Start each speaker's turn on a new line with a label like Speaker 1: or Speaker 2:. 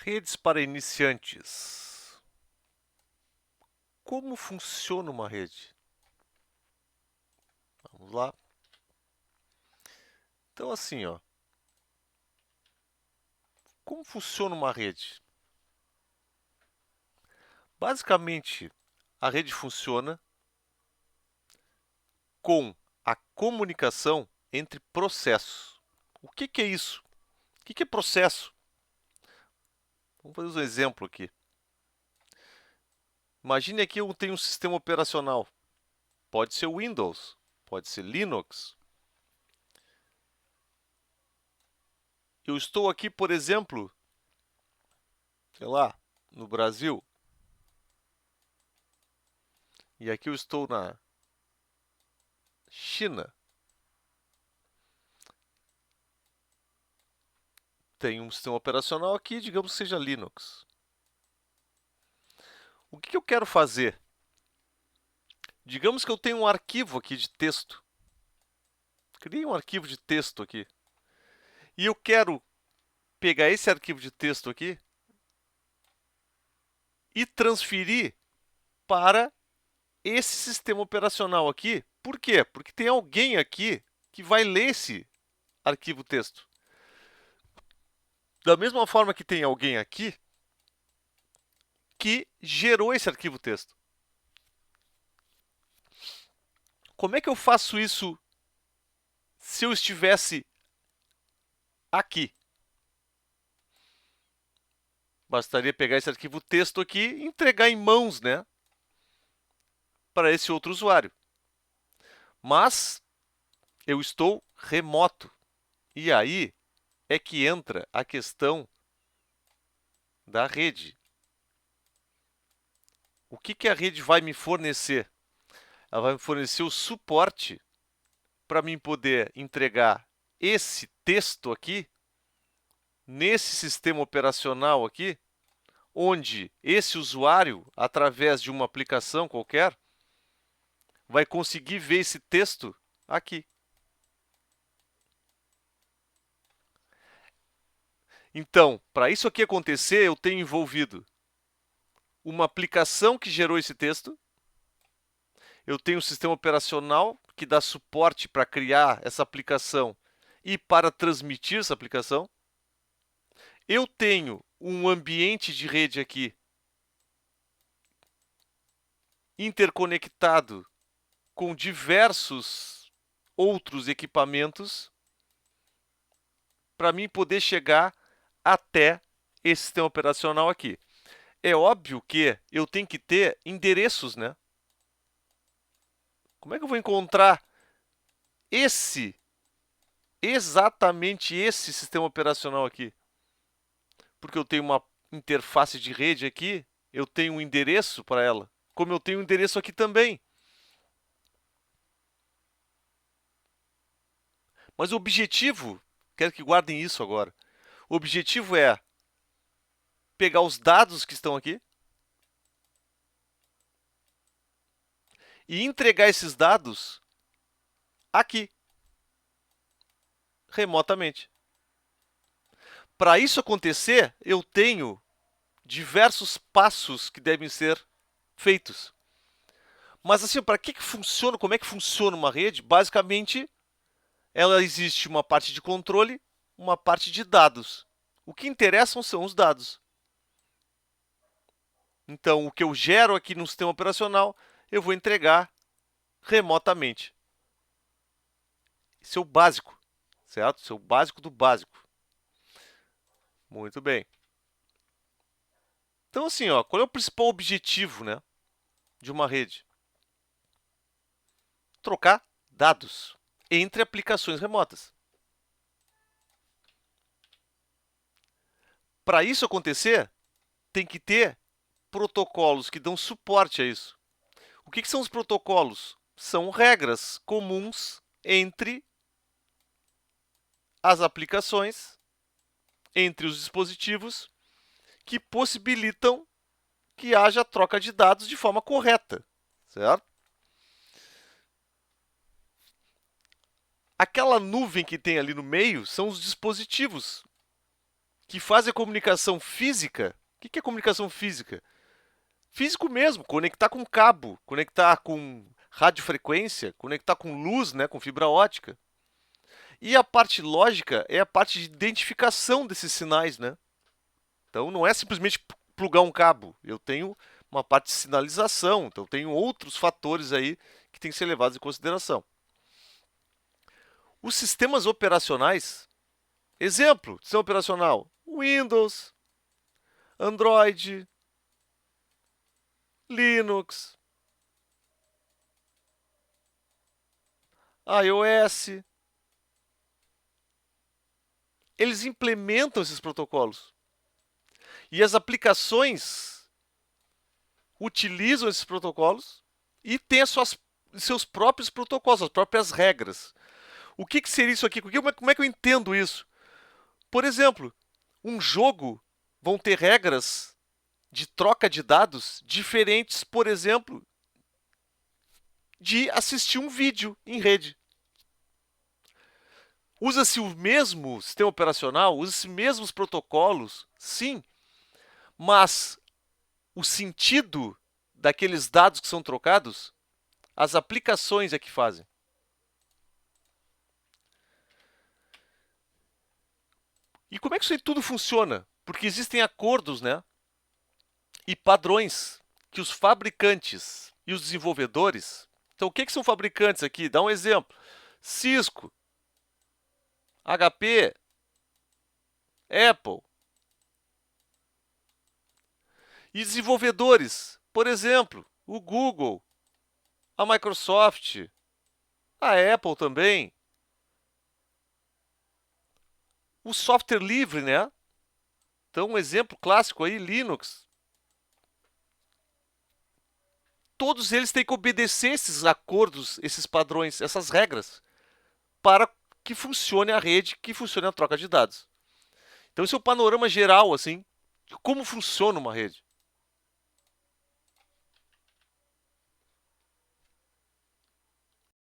Speaker 1: Redes para iniciantes. Como funciona uma rede? Vamos lá. Então, assim, ó, como funciona uma rede? Basicamente, a rede funciona com a comunicação entre processos. O que é isso? O que é processo? Vamos fazer um exemplo aqui. Imagine aqui eu tenho um sistema operacional. Pode ser Windows, pode ser Linux. Eu estou aqui, por exemplo, sei lá, no Brasil. E aqui eu estou na China. Tem um sistema operacional aqui, digamos que seja Linux. O que eu quero fazer? Digamos que eu tenho um arquivo aqui de texto. Criei um arquivo de texto aqui. E eu quero pegar esse arquivo de texto aqui e transferir para esse sistema operacional aqui. Por quê? Porque tem alguém aqui que vai ler esse arquivo texto. Da mesma forma que tem alguém aqui que gerou esse arquivo texto. Como é que eu faço isso se eu estivesse aqui? Bastaria pegar esse arquivo texto aqui e entregar em mãos, né, para esse outro usuário. Mas eu estou remoto. E aí é que entra a questão da rede. O que a rede vai me fornecer? Ela vai me fornecer o suporte para mim poder entregar esse texto aqui nesse sistema operacional aqui, onde esse usuário, através de uma aplicação qualquer, vai conseguir ver esse texto aqui. Então, para isso aqui acontecer, eu tenho envolvido uma aplicação que gerou esse texto, eu tenho um sistema operacional que dá suporte para criar essa aplicação e para transmitir essa aplicação. Eu tenho um ambiente de rede aqui interconectado com diversos outros equipamentos para mim poder chegar até esse sistema operacional aqui. É óbvio que eu tenho que ter endereços, né? Como é que eu vou encontrar esse, exatamente esse sistema operacional aqui? Porque eu tenho uma interface de rede aqui, eu tenho um endereço para ela, como eu tenho um endereço aqui também. Mas o objetivo, quero que guardem isso agora, o objetivo é pegar os dados que estão aqui e entregar esses dados aqui, remotamente. Para isso acontecer, eu tenho diversos passos que devem ser feitos. Mas assim, para que funciona, como é que funciona uma rede? Basicamente, ela existe uma parte de controle, uma parte de dados. O que interessam são os dados. Então, o que eu gero aqui no sistema operacional, eu vou entregar remotamente. Isso é o básico, certo? Isso é o básico do básico. Muito bem. Então, assim, ó, qual é o principal objetivo, né, de uma rede? Trocar dados entre aplicações remotas. Para isso acontecer, tem que ter protocolos que dão suporte a isso. O que são os protocolos? São regras comuns entre as aplicações, entre os dispositivos, que possibilitam que haja troca de dados de forma correta, certo? Aquela nuvem que tem ali no meio são os dispositivos que fazem a comunicação física. O que é comunicação física? Físico mesmo, conectar com cabo, conectar com radiofrequência, conectar com luz, né, com fibra ótica. E a parte lógica é a parte de identificação desses sinais, né? Então não é simplesmente plugar um cabo. Eu tenho uma parte de sinalização, então tenho outros fatores aí que têm que ser levados em consideração. Os sistemas operacionais, exemplo, sistema operacional, Windows, Android, Linux, iOS, eles implementam esses protocolos. E as aplicações utilizam esses protocolos e têm seus próprios protocolos, as próprias regras. O que seria isso aqui? Como é que eu entendo isso? Por exemplo, um jogo vão ter regras de troca de dados diferentes, por exemplo, de assistir um vídeo em rede. Usa-se o mesmo sistema operacional, usa-se os mesmos protocolos, sim, mas o sentido daqueles dados que são trocados, as aplicações é que fazem. E como é que isso aí tudo funciona? Porque existem acordos, né? E padrões que os fabricantes e os desenvolvedores. Então, o que são fabricantes aqui? Dá um exemplo: Cisco, HP, Apple. E desenvolvedores, por exemplo, o Google, a Microsoft, a Apple também. O software livre, né? Então, um exemplo clássico aí, Linux. Todos eles têm que obedecer esses acordos, esses padrões, essas regras, para que funcione a rede, que funcione a troca de dados. Então, esse é o panorama geral, assim, de como funciona uma rede.